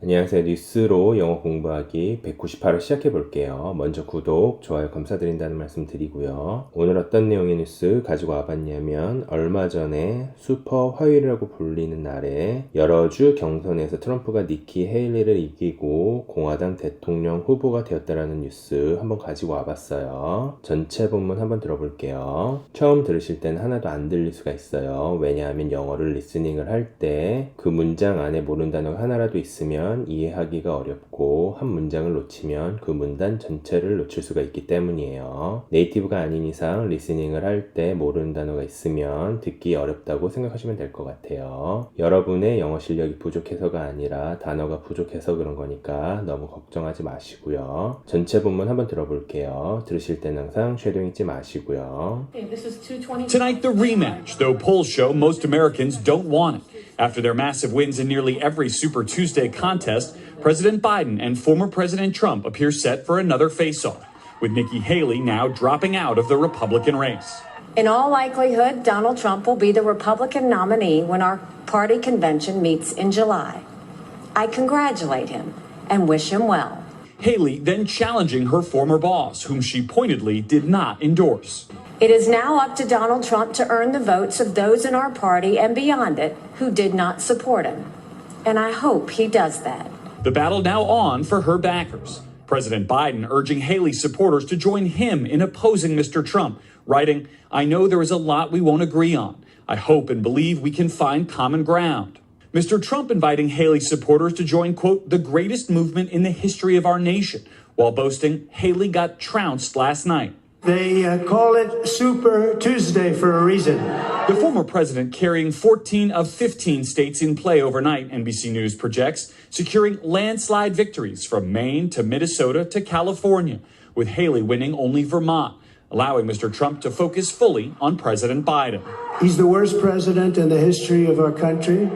안녕하세요. 뉴스로 영어 공부하기 198을 시작해 볼게요. 먼저 구독, 좋아요 감사드린다는 말씀 드리고요. 오늘 어떤 내용의 뉴스 가지고 와봤냐면 얼마 전에 슈퍼 화요일이라고 불리는 날에 여러 주 경선에서 트럼프가 니키 헤일리를 이기고 공화당 대통령 후보가 되었다라는 뉴스 한번 가지고 와봤어요. 전체 본문 한번 들어볼게요. 처음 들으실 때는 하나도 안 들릴 수가 있어요. 왜냐하면 영어를 리스닝을 할 때 그 문장 안에 모르는 단어가 하나라도 있으면 이해하기가 어렵고 한 문장을 놓치면 그 문단 전체를 놓칠 수가 있기 때문이에요. 네이티브가 아닌 이상 리스닝을 할 때 모르는 단어가 있으면 듣기 어렵다고 생각하시면 될 것 같아요. 여러분의 영어 실력이 부족해서가 아니라 단어가 부족해서 그런 거니까 너무 걱정하지 마시고요. 전체 본문 한번 들어볼게요. 들으실 때는 항상 쉐도잉 잊지 마시고요. Tonight, the rematch, though polls show most Americans don't want it. After their massive wins in nearly every Super Tuesday contest, President Biden and former President Trump appear set for another face-off, with Nikki Haley now dropping out of the Republican race. In all likelihood, Donald Trump will be the Republican nominee when our party convention meets in July. I congratulate him and wish him well. Haley then challenging her former boss, whom she pointedly did not endorse. It is now up to Donald Trump to earn the votes of those in our party and beyond it who did not support him. And I hope he does that. The battle now on for her backers. President Biden urging Haley's supporters to join him in opposing Mr. Trump, writing, "I know there is a lot we won't agree on. I hope and believe we can find common ground." Mr. Trump inviting Haley's supporters to join, quote, "the greatest movement in the history of our nation," while boasting Haley got trounced last night. They call it Super Tuesday for a reason. The former president carrying 14 of 15 states in play overnight, NBC News projects, securing landslide victories from Maine to Minnesota to California, with Haley winning only Vermont, allowing Mr. Trump to focus fully on President Biden. He's the worst president in the history of our country.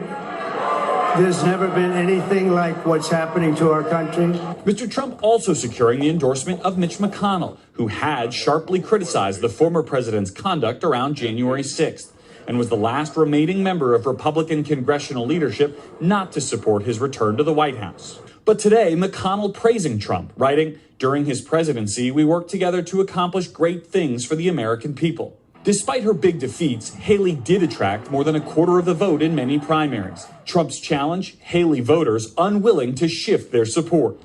There's never been anything like what's happening to our country. Mr. Trump also securing the endorsement of Mitch McConnell, who had sharply criticized the former president's conduct around January 6th, and was the last remaining member of Republican congressional leadership not to support his return to the White House. But today, McConnell praising Trump, writing, "During his presidency, we worked together to accomplish great things for the American people." Despite her big defeats, Haley did attract more than a quarter of the vote in many primaries. Trump's challenge, Haley voters unwilling to shift their support.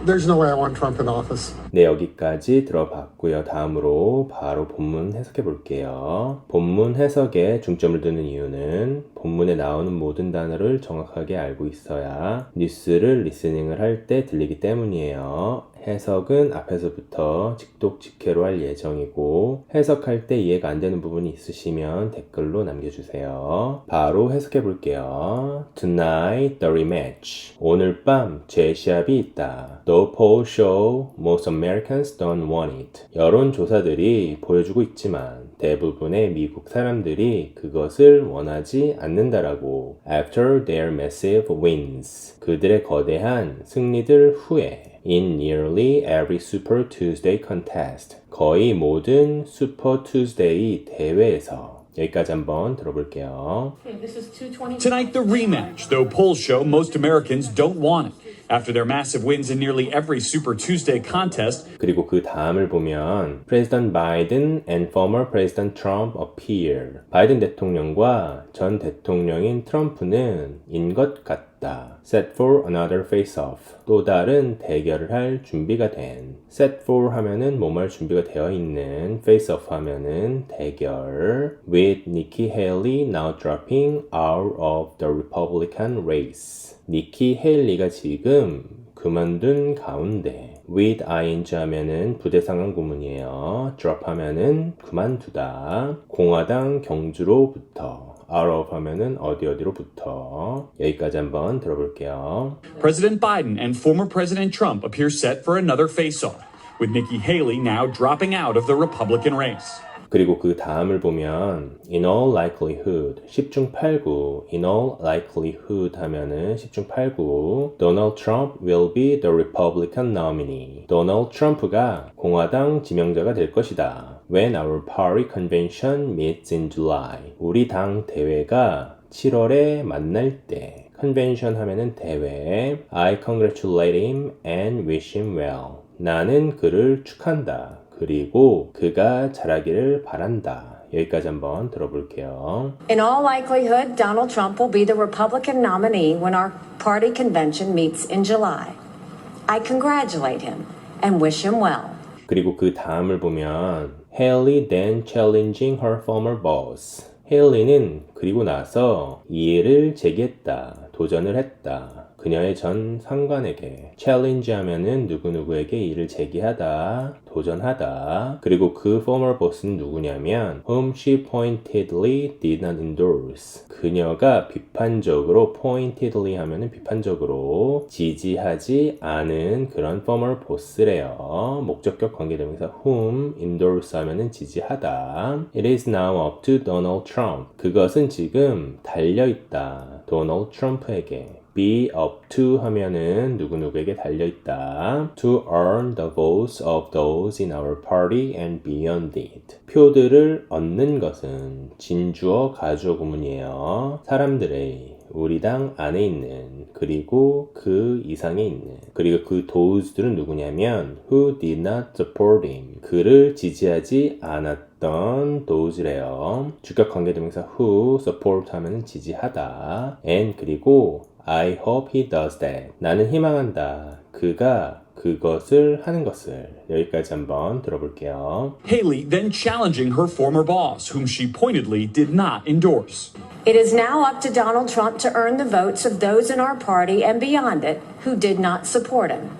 There's no way I want Trump in office. 네, 여기까지 들어봤고요. 다음으로 바로 본문 해석해 볼게요. 본문 해석에 중점을 두는 이유는 본문에 나오는 모든 단어를 정확하게 알고 있어야 뉴스를 리스닝을 할 때 들리기 때문이에요. 해석은 앞에서부터 직독직해로 할 예정이고 해석할 때 이해가 안 되는 부분이 있으시면 댓글로 남겨주세요. 바로 해석해 볼게요. Tonight the rematch. 오늘 밤 재시합이 있다. The polls show most Americans don't want it. 여론조사들이 보여주고 있지만 대부분의 미국 사람들이 그것을 원하지 않는다라고. After their massive wins. 그들의 거대한 승리들 후에 In nearly every Super Tuesday contest. 거의 모든 Super Tuesday 대회에서. 여기까지 한번 들어볼게요. Tonight, the rematch, though polls show most Americans don't want it. After their massive wins in nearly every Super Tuesday contest, 그리고 그 다음을 보면 President Biden and former President Trump appear. 바이든 대통령과 전 대통령인 트럼프는 인 것 같다. Set for another face-off. 또 다른 대결을 할 준비가 된. Set for 하면은 뭐뭐 할 준비가 되어 있는. face-off 하면은 대결. With Nikki Haley now dropping out of the Republican race. 니키 헤일리가 지금 그만둔 가운데 with ing 하면은 부대상황 구문이에요. drop 하면은 그만두다. 공화당 경주로부터 out of 하면은 어디로부터. 여기까지 한번 들어볼게요. President Biden and former President Trump appear set for another face-off, with Nikki Haley now dropping out of the Republican race. 그리고 그 다음을 보면 in all likelihood 10중 8구 in all likelihood 하면은 10중 8구 Donald Trump will be the Republican nominee. 도널드 트럼프가 공화당 지명자가 될 것이다. When our party convention meets in July. 우리 당 대회가 7월에 만날 때 convention 하면은 대회. I congratulate him and wish him well. 나는 그를 축한다. 그리고 그가 잘하기를 바란다. 여기까지 한번 들어볼게요. In all likelihood, Donald Trump will be the Republican nominee when our party convention meets in July. I congratulate him and wish him well. 그리고 그 다음을 보면 Haley then challenging her former boss. 헤일리는 그리고 나서 이의를 제기했다. 도전을 했다. 그녀의 전 상관에게 challenge 하면은 누구누구에게 이의를 제기하다, 도전하다. 그리고 그 former boss는 누구냐면 whom she pointedly did not endorse. 그녀가 비판적으로 pointedly 하면은 비판적으로 지지하지 않은 그런 former boss래요. 목적격 관계대명사 whom endorse 하면은 지지하다. It is now up to Donald Trump. 그것은 지금 달려있다. 도널드 트럼프에게. be up to 하면은 누구누구에게 달려있다. to earn the votes of those in our party and beyond it. 표들을 얻는 것은 진주어 가주어 구문이에요. 사람들의 우리 당 안에 있는 그리고 그 이상에 있는 그리고 그 those들은 누구냐면 who did not support him. 그를 지지하지 않았던 those래요. 주격 관계대명사 who support 하면은 지지하다. and 그리고 I hope he does that. 나는 희망한다. 그가 그것을 하는 것을. 여기까지 한번 들어볼게요. Haley then challenging her former boss, whom she pointedly did not endorse. It is now up to Donald Trump to earn the votes of those in our party and beyond it who did not support him.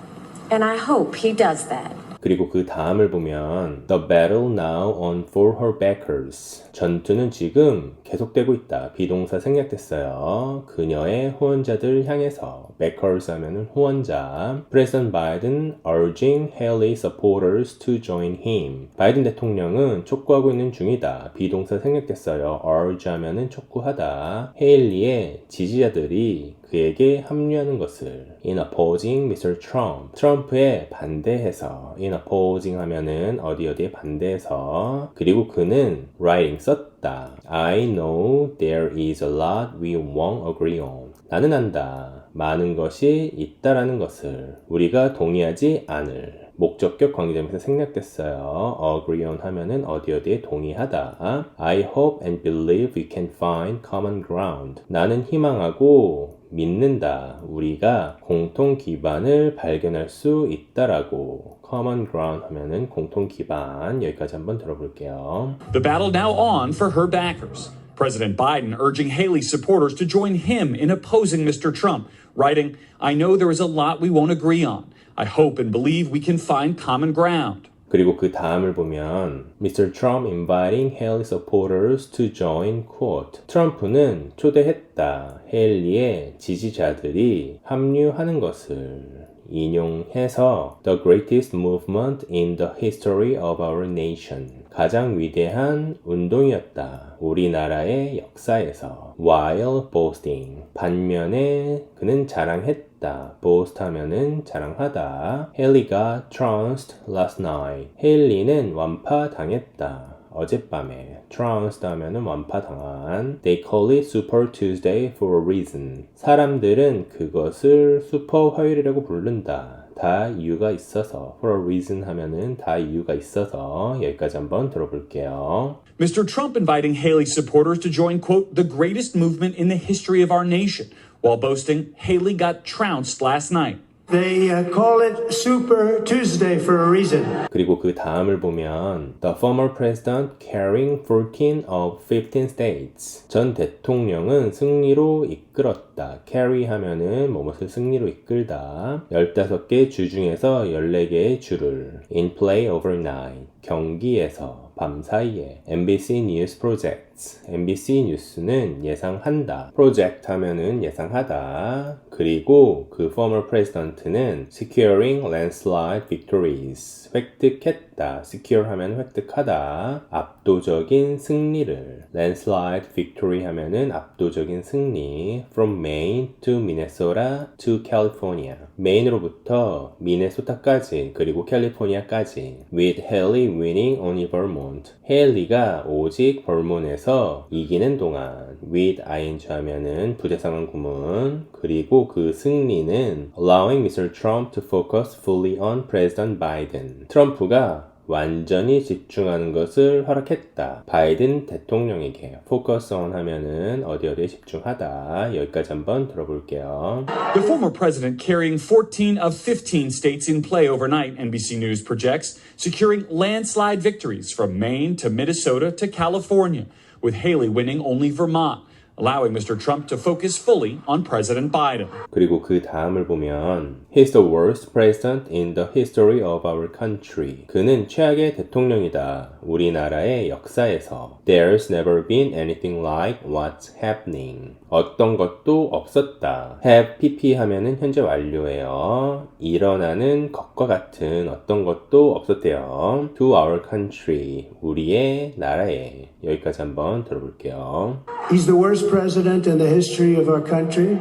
And I hope he does that. 그리고 그 다음을 보면 The battle now on for her backers. 전투는 지금 계속되고 있다. 비동사 생략됐어요. 그녀의 후원자들 향해서 backers 하면은 후원자. President Biden urging Haley supporters to join him. 바이든 대통령은 촉구하고 있는 중이다. 비동사 생략됐어요. urge 하면은 촉구하다. 헤일리의 지지자들이 그에게 합류하는 것을 in opposing Mr. Trump. 트럼프에 반대해서 in opposing 하면은 어디에 반대해서 그리고 그는 writing 썼다. I know there is a lot we won't agree on. 나는 안다. 많은 것이 있다라는 것을 우리가 동의하지 않을. 목적격 관계대명사 생략됐어요. agree on 하면은 어디에 동의하다. I hope and believe we can find common ground. 나는 희망하고 믿는다. 우리가 공통 기반을 발견할 수 있다라고. common ground 하면은 공통 기반. 여기까지 한번 들어볼게요. The battle now on for her backers. President Biden urging Haley's supporters to join him in opposing Mr. Trump, writing, I know there is a lot we won't agree on. I hope and believe we can find common ground. 그리고 그 다음을 보면 Mr. Trump inviting Haley supporters to join quote. 트럼프는 초대했다. 헤일리의 지지자들이 합류하는 것을 인용해서 The greatest movement in the history of our nation. 가장 위대한 운동이었다. 우리나라의 역사에서. While boasting. 반면에 그는 자랑했다. boast 하면은 자랑하다. Haley가 trounced last night. 헤일리는 완파당했다. 어젯밤에 trounced 하면은 완파당한. They call it Super Tuesday for a reason. 사람들은 그것을 슈퍼 화요일이라고 부른다. 다 이유가 있어서. For a reason 하면은 다 이유가 있어서. 여기까지 한번 들어볼게요. Mr. Trump inviting Haley's supporters to join, quote, the greatest movement in the history of our nation, while boasting Haley got trounced last night. They call it Super Tuesday for a reason. 그리고 그 다음을 보면 The former president carrying 14 of 15 states. 전 대통령은 승리로 이끌었다. carry 하면은 무엇을 승리로 이끌다. 15개 주 중에서 14개의 주를 in play overnight. 경기에서 밤사이에 MBC News Projects. MBC 뉴스는 예상한다. Project 하면은 예상하다. 그리고 그 former president는 securing landslide victories. 획득했다. 획득했다. secure 하면 획득하다. 압도적인 승리를. landslide victory 하면은 압도적인 승리. from Maine to Minnesota to California. 메인으로부터 미네소타까지 그리고 캘리포니아까지. with Haley winning only Vermont. 헤일리가 오직 버몬에서 이기는 동안. with ing 하면은 부대상황 구문. 그리고 그 승리는 allowing Mr. Trump to focus fully on President Biden. 트럼프가 완전히 집중하는 것을 허락했다. 바이든 대통령에게 focus on 하면은 어디에 집중하다. 여기까지 한번 들어볼게요. The former president carrying 14 of 15 states in play overnight, NBC News projects, securing landslide victories from Maine to Minnesota to California, with Haley winning only Vermont, allowing Mr. Trump to focus fully on President Biden. 그리고 그 다음을 보면 He's the worst president in the history of our country. 그는 최악의 대통령이다. 우리나라의 역사에서. There's never been anything like what's happening. 어떤 것도 없었다. have pp 하면은 현재 완료예요. 일어나는 것과 같은 어떤 것도 없었대요. To our country. 우리의 나라에. 여기까지 한번 들어볼게요. He's the worst president in the history of our country.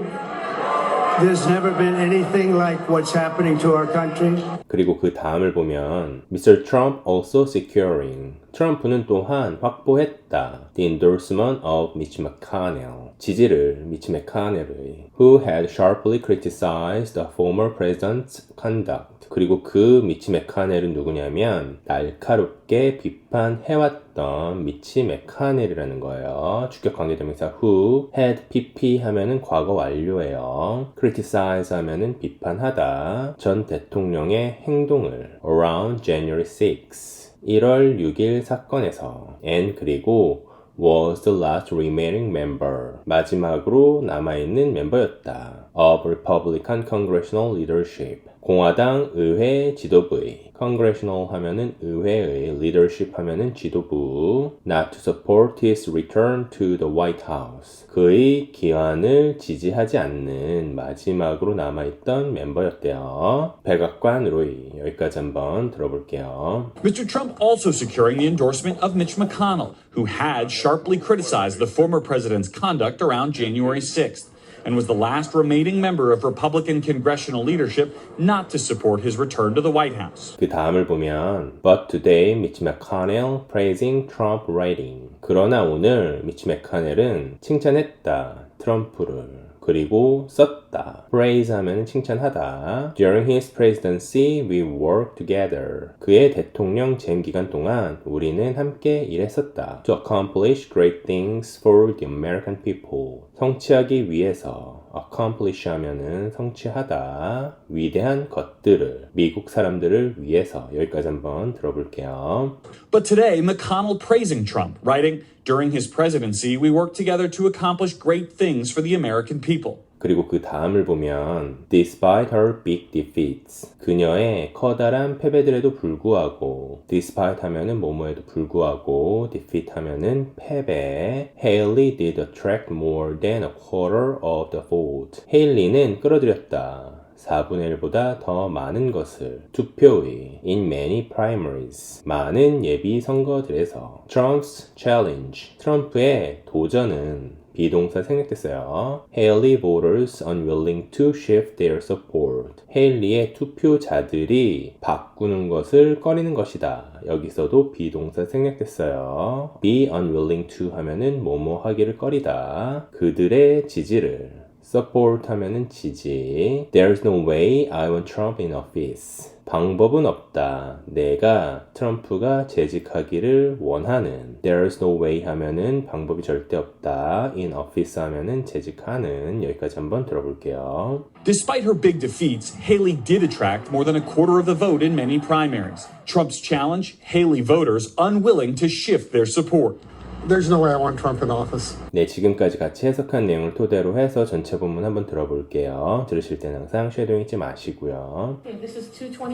There's never been anything like what's happening to our country. 그리고 그 다음을 보면 Mr. Trump also securing. 트럼프는 또한 확보했다. The endorsement of Mitch McConnell. 지지를 미치 맥카넬의 who had sharply criticized the former president's conduct. 그리고 그 미치 맥카넬은 누구냐면 날카롭게 비판해왔던 미치 맥카넬이라는 거예요. 주격 관계대명사 who had pp 하면은 과거 완료예요. criticize 하면은 비판하다. 전 대통령의 행동을 around January 6. 1월 6일 사건에서 and 그리고 was the last remaining member. 마지막으로 남아있는 멤버였다. of Republican Congressional Leadership. 공화당 의회 지도부의 Congressional 하면은 의회의 leadership 하면은 지도부 not to support his return to the White House. 그의 귀환을 지지하지 않는 마지막으로 남아있던 멤버였대요. 백악관 로이. 여기까지 한번 들어볼게요. Mr. Trump also securing the endorsement of Mitch McConnell, who had sharply criticized the former president's conduct around January 6th. And was the last remaining member of Republican congressional leadership not to support his return to the White House. 그 다음을 보면 But today, Mitch McConnell praising Trump writing. 그러나 오늘 미치 맥카넬은 칭찬했다. 트럼프를. 그리고 썼다. praise 하면 칭찬하다. During his presidency, we worked together. 그의 대통령 재임 기간 동안 우리는 함께 일했었다. To accomplish great things for the American people. 성취하기 위해서 accomplish 하면은 성취하다. 위대한 것들을 미국 사람들을 위해서. 여기까지 한번 들어볼게요. But today, McConnell praising Trump, writing, During his presidency, we worked together to accomplish great things for the American people. 그리고 그 다음을 보면 Despite her big defeats. 그녀의 커다란 패배들에도 불구하고 Despite 하면은 뭐뭐에도 불구하고 Defeat 하면은 패배. Haley did attract more than a quarter of the vote. 헤일리는 끌어들였다. 4분의 1보다 더 많은 것을 투표의 in many primaries 많은 예비 선거들에서 Trump's challenge 트럼프의 도전은 비동사 생략됐어요. Haley voters unwilling to shift their support. 헤일리의 투표자들이 바꾸는 것을 꺼리는 것이다. 여기서도 비동사 생략됐어요. be unwilling to 하면은 뭐뭐 하기를 꺼리다. 그들의 지지를 support 하면은 지지. There's no way I want Trump in office. 방법은 없다. 내가 트럼프가 재직하기를 원하는. There's no way 하면은 방법이 절대 없다. In office 하면은 재직하는. 여기까지 한번 들어볼게요. Despite her big defeats, Haley did attract more than a quarter of the vote in many primaries. Trump's challenge, Haley voters unwilling to shift their support. There's no way I want Trump in office. 네, 지금까지 같이 해석한 내용을 토대로 해서 전체 본문 한번 들어볼게요. 들으실 때는 항상 쉐도잉 잊지 마시고요.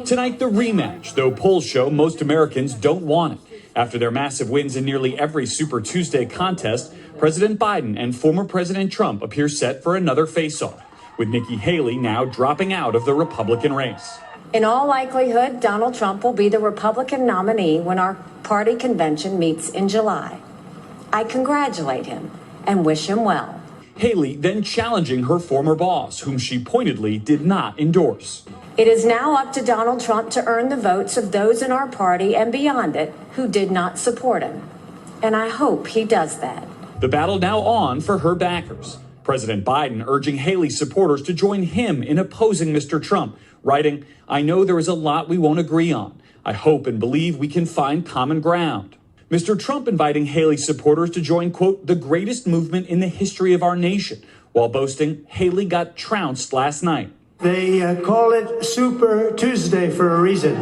Tonight, the rematch, though polls show most Americans don't want it. After their massive wins in nearly every Super Tuesday contest, President Biden and former President Trump appear set for another face-off, with Nikki Haley now dropping out of the Republican race. In all likelihood, Donald Trump will be the Republican nominee when our party convention meets in July. I congratulate him and wish him well. Haley then challenging her former boss, whom she pointedly did not endorse. It is now up to Donald Trump to earn the votes of those in our party and beyond it who did not support him. And I hope he does that. The battle now on for her backers. President Biden urging Haley's supporters to join him in opposing Mr. Trump, writing, "I know there is a lot we won't agree on. I hope and believe we can find common ground." Mr. Trump inviting Haley's supporters to join, quote, "the greatest movement in the history of our nation," while boasting Haley got trounced last night. They call it Super Tuesday for a reason.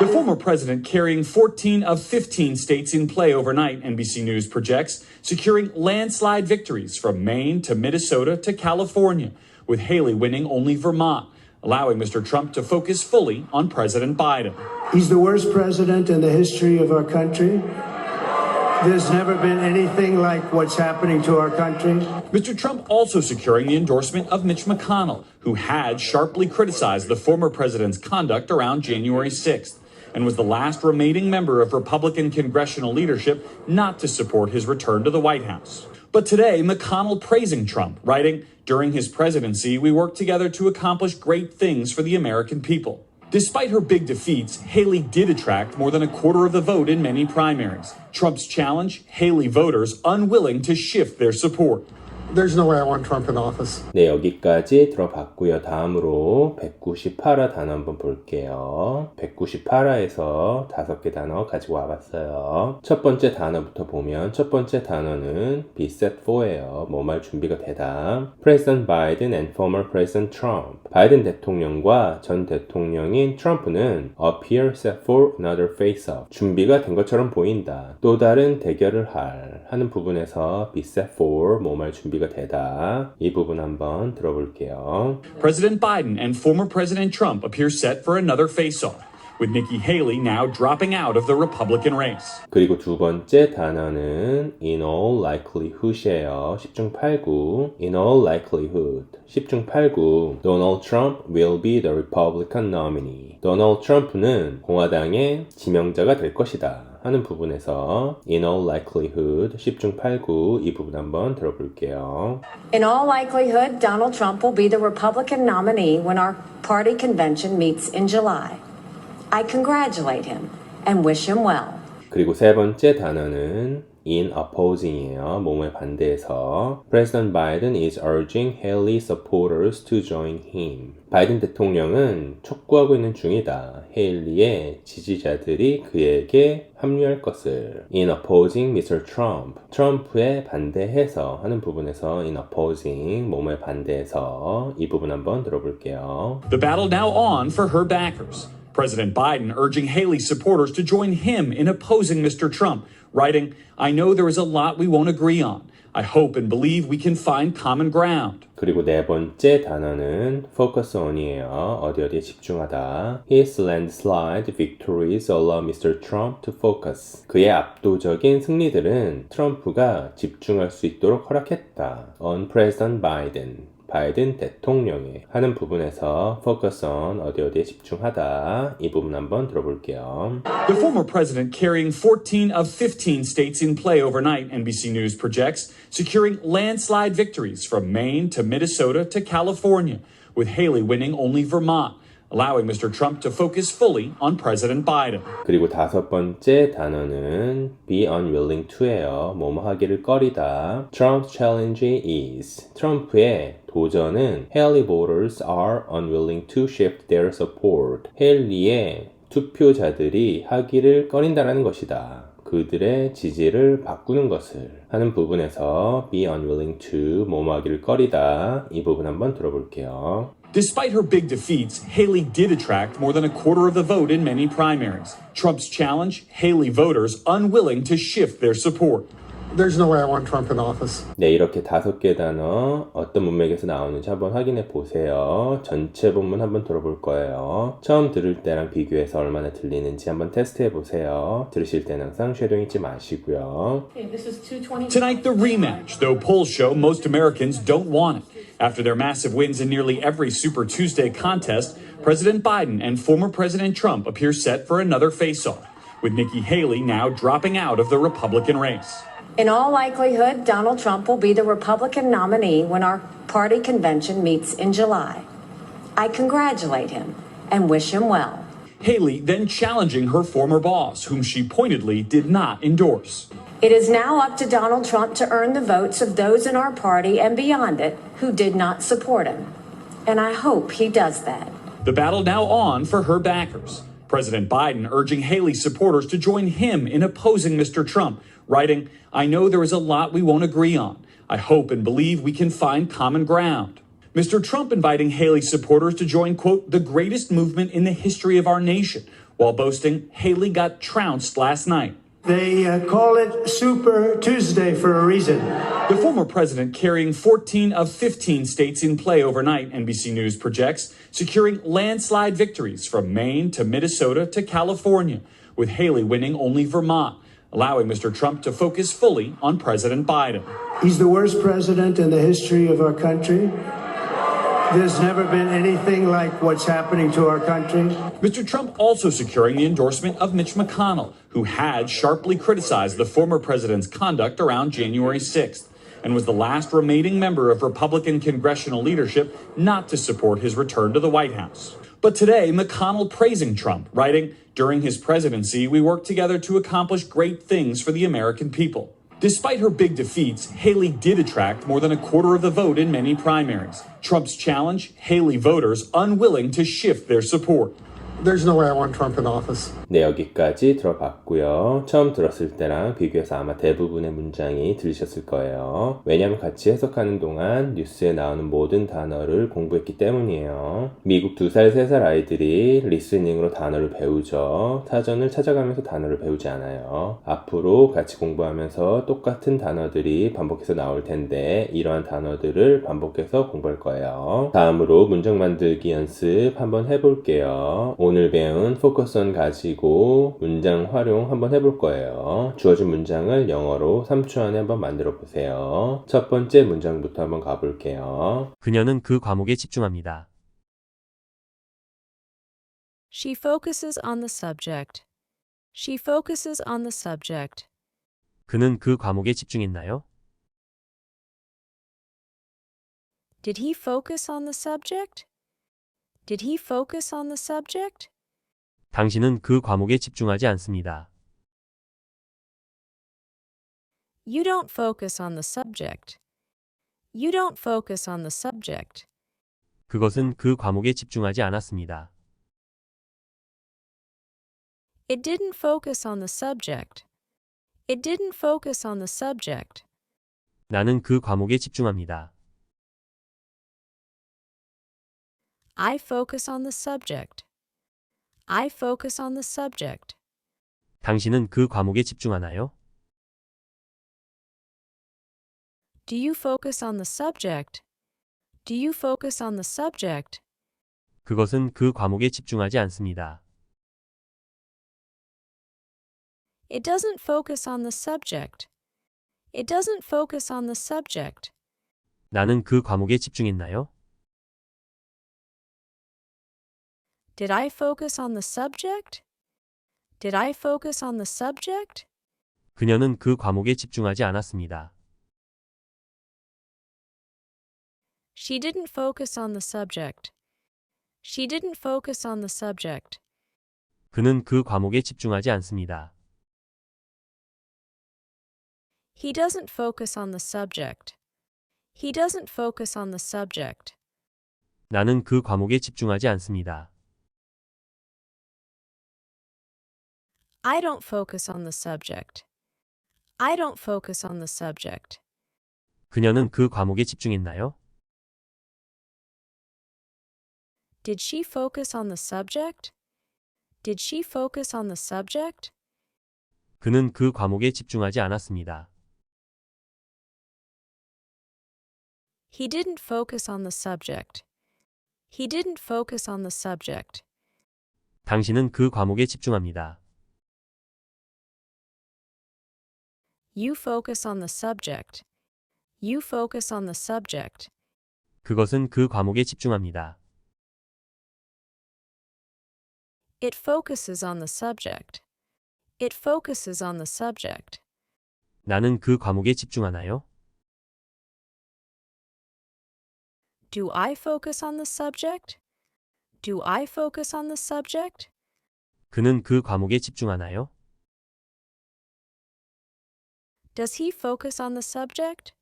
The former president carrying 14 of 15 states in play overnight, NBC News projects, securing landslide victories from Maine to Minnesota to California, with Haley winning only Vermont, allowing Mr. Trump to focus fully on President Biden. He's the worst president in the history of our country. There's never been anything like what's happening to our country. Mr. Trump also securing the endorsement of Mitch McConnell, who had sharply criticized the former president's conduct around January 6th and was the last remaining member of Republican congressional leadership not to support his return to the White House. But today, McConnell praising Trump, writing, "During his presidency, we worked together to accomplish great things for the American people." Despite her big defeats, Haley did attract more than a quarter of the vote in many primaries. Trump's challenge, Haley voters unwilling to shift their support. There's no way I want Trump in office. 네, 여기까지 들어봤고요. 다음으로 198화 단어 한번 볼게요. 198화에서 5개 단어 가지고 와봤어요. 첫 번째 단어부터 보면 첫 번째 단어는 be set for예요. 뭐 말 준비가 되다. President Biden and former President Trump. 바이든 대통령과 전 대통령인 트럼프는 appear set for another face-off. 준비가 된 것처럼 보인다. 또 다른 대결을 하는 부분에서 be set for 뭐 말 준비가 되다. 이 부분 한번 들어볼게요. President Biden and former President Trump appear set for another face-off, with Nikki Haley now dropping out of the Republican race. 그리고 두 번째 단어는 in all likelihood이에요. 10중 8구. in all likelihood. 10중 8구. Donald Trump will be the Republican nominee. 도널드 트럼프는 공화당의 지명자가 될 것이다. 하는 부분에서 in all likelihood 10중 8구 이 부분 한번 들어볼게요. In all likelihood, Donald Trump will be the Republican nominee when our party convention meets in July. I congratulate him and wish him well. 그리고 세 번째 단어는 in opposing이에요. 뭐뭐에 반대해서 President Biden is urging Haley supporters to join him. 바이든 대통령은 촉구하고 있는 중이다. 헤일리의 지지자들이 그에게 합류할 것을 in opposing Mr. Trump. 트럼프에 반대해서 하는 부분에서 in opposing 뭐뭐에 반대해서 이 부분 한번 들어볼게요. The battle now on for her backers. President Biden urging Haley's supporters to join him in opposing Mr. Trump, writing, "I know there is a lot we won't agree on. I hope and believe we can find common ground." 그리고 네 번째 단어는 focus on이에요. 어디에 집중하다. His landslide victories allow Mr. Trump to focus. 그의 압도적인 승리들은 트럼프가 집중할 수 있도록 허락했다. On President Biden. 바이든 대통령에 하는 부분에서 focus on 어디에 집중하다 이 부분 한번 들어볼게요. The former president carrying 14 of 15 states in play overnight, NBC News projects, securing landslide victories from Maine to Minnesota to California, with Haley winning only Vermont, allowing Mr. Trump to focus fully on President Biden. 그리고 다섯 번째 단어는 be unwilling to예요. 뭐뭐 하기를 꺼리다. Trump's challenge is. 트럼프의 도전은 Haley voters are unwilling to shift their support. 헤일리의 투표자들이 하기를 꺼린다라는 것이다. 그들의 지지를 바꾸는 것을 하는 부분에서 be unwilling to 뭐뭐 하기를 꺼리다. 이 부분 한번 들어볼게요. Despite her big defeats, Haley did attract more than a quarter of the vote in many primaries. Trump's challenge, Haley voters unwilling to shift their support. There's no way I want Trump in office. 네, 이렇게 5개 단어 어떤 문맥에서 나오는지 한번 확인해 보세요. 전체 본문 한번 들어볼 거예요. 처음 들을 때랑 비교해서 얼마나 들리는지 한번 테스트해 보세요. 들으실 때는 항상 쉐도잉 잊지 마시고요. Tonight, the rematch, though polls show most Americans don't want it. After their massive wins in nearly every Super Tuesday contest, President Biden and former President Trump appear set for another face-off, with Nikki Haley now dropping out of the Republican race. In all likelihood, Donald Trump will be the Republican nominee when our party convention meets in July. I congratulate him and wish him well. Haley then challenging her former boss, whom she pointedly did not endorse. It is now up to Donald Trump to earn the votes of those in our party and beyond it who did not support him. And I hope he does that. The battle now on for her backers. President Biden urging Haley's supporters to join him in opposing Mr. Trump, writing, "I know there is a lot we won't agree on. I hope and believe we can find common ground." Mr. Trump inviting Haley's supporters to join, quote, "the greatest movement in the history of our nation," while boasting Haley got trounced last night. They call it Super Tuesday for a reason. The former president carrying 14 of 15 states in play overnight, NBC News projects, securing landslide victories from Maine to Minnesota to California, with Haley winning only Vermont, allowing Mr. Trump to focus fully on President Biden. He's the worst president in the history of our country. There's never been anything like what's happening to our country. Mr. Trump also securing the endorsement of Mitch McConnell, who had sharply criticized the former president's conduct around January 6th and was the last remaining member of Republican congressional leadership not to support his return to the White House. But today, McConnell praising Trump, writing, "During his presidency, we worked together to accomplish great things for the American people." Despite her big defeats, Haley did attract more than a quarter of the vote in many primaries. Trump's challenge, Haley voters unwilling to shift their support. There's no way I want Trump in office. 네, 여기까지 들어봤고요. 처음 들었을 때랑 비교해서 아마 대부분의 문장이 들으셨을 거예요. 왜냐하면 같이 해석하는 동안 뉴스에 나오는 모든 단어를 공부했기 때문이에요. 미국 2살, 3살 아이들이 리스닝으로 단어를 배우죠. 사전을 찾아가면서 단어를 배우지 않아요. 앞으로 같이 공부하면서 똑같은 단어들이 반복해서 나올 텐데 이러한 단어들을 반복해서 공부할 거예요. 다음으로 문장 만들기 연습 한번 해볼게요. 오늘 배운 포커스온 가지고 문장 활용 한번 해볼 거예요. 주어진 문장을 영어로 3초 안에 한번 만들어 보세요. 첫 번째 문장부터 한번 가볼게요. 그녀는 그 과목에 집중합니다. She focuses on the subject. She focuses on the subject. 그는 그 과목에 집중했나요? Did he focus on the subject? Did he focus on the subject? 당신은 그 과목에 집중하지 않습니다. You don't focus on the subject. You don't focus on the subject. 그것은 그 과목에 집중하지 않았습니다. It didn't focus on the subject. It didn't focus on the subject. 나는 그 과목에 집중합니다. I focus on the subject. I focus on the subject. 당신은 그 과목에 집중하나요? Do you focus on the subject? Do you focus on the subject? 그것은 그 과목에 집중하지 않습니다. It doesn't focus on the subject. It doesn't focus on the subject. 나는 그 과목에 집중했나요? Did I focus on the subject? Did I focus on the subject? 그녀는 그 과목에 집중하지 않았습니다. She didn't focus on the subject. She didn't focus on the subject. 그는 그 과목에 집중하지 않습니다. He doesn't focus on the subject. He doesn't focus on the subject. 나는 그 과목에 집중하지 않습니다. I don't focus on the subject. I don't focus on the subject. 그녀는 그 과목에 집중했나요? Did she focus on the subject? Did she focus on the subject? 그는 그 과목에 집중하지 않았습니다. He didn't focus on the subject. He didn't focus on the subject. 당신은 그 과목에 집중합니다. You focus on the subject. You focus on the subject. 그것은 그 과목에 집중합니다. It focuses on the subject. It focuses on the subject. 나는 그 과목에 집중하나요? Do I focus on the subject? Do I focus on the subject? 그는 그 과목에 집중하나요? Does he focus on the subject?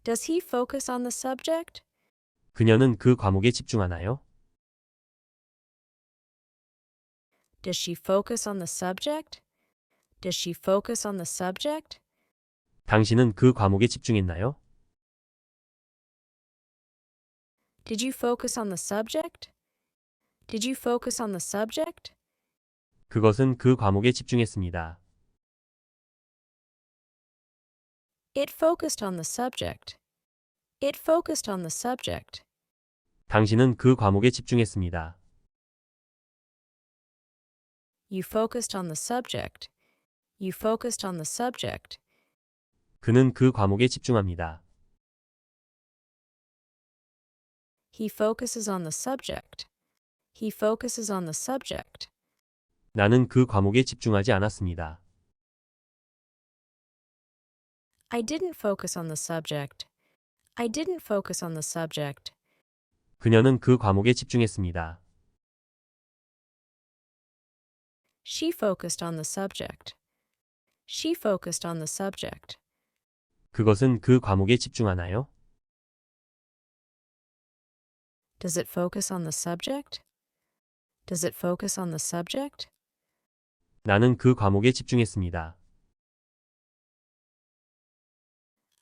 Does he focus on the subject? 그녀는 그 과목에 집중하나요? Does she focus on the subject? Does she focus on the subject? 당신은 그 과목에 집중했나요? Did you focus on the subject? Did you focus on the subject? 그것은 그 과목에 집중했습니다. It focused on the subject. It focused on the subject. 당신은 그 과목에 집중했습니다. You focused on the subject. You focused on the subject. 그는 그 과목에 집중합니다. He focuses on the subject. He focuses on the subject. 나는 그 과목에 집중하지 않았습니다. I didn't focus on the subject. I didn't focus on the subject. 그녀는 그 과목에 집중했습니다. She focused on the subject. She focused on the subject. 그것은 그 과목에 집중하나요? Does it focus on the subject? Does it focus on the subject? 나는 그 과목에 집중했습니다.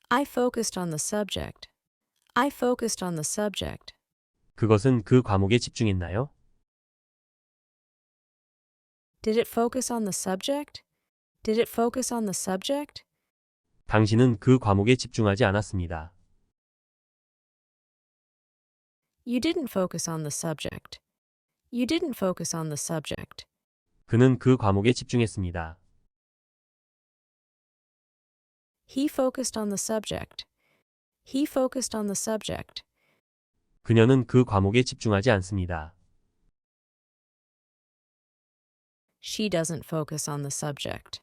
I focused on the subject. I focused on the subject. 그것은 그 과목에 집중했나요? Did it focus on the subject? Did it focus on the subject? 당신은 그 과목에 집중하지 않았습니다. You didn't focus on the subject. You didn't focus on the subject. 그는 그 과목에 집중했습니다. He focused on the subject. He focused on the subject. 그녀는 그 과목에 집중하지 않습니다. She doesn't focus on the subject.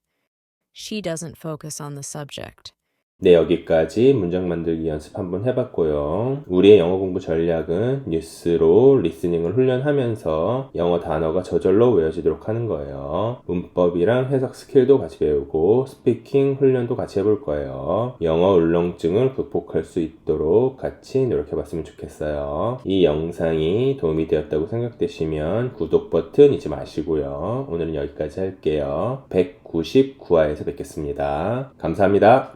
She doesn't focus on the subject. 네, 여기까지 문장 만들기 연습 한번 해봤고요. 우리의 영어 공부 전략은 뉴스로 리스닝을 훈련하면서 영어 단어가 저절로 외워지도록 하는 거예요. 문법이랑 해석 스킬도 같이 배우고 스피킹 훈련도 같이 해볼 거예요. 영어 울렁증을 극복할 수 있도록 같이 노력해봤으면 좋겠어요. 이 영상이 도움이 되었다고 생각되시면 구독 버튼 잊지 마시고요. 오늘은 여기까지 할게요. 199화에서 뵙겠습니다. 감사합니다.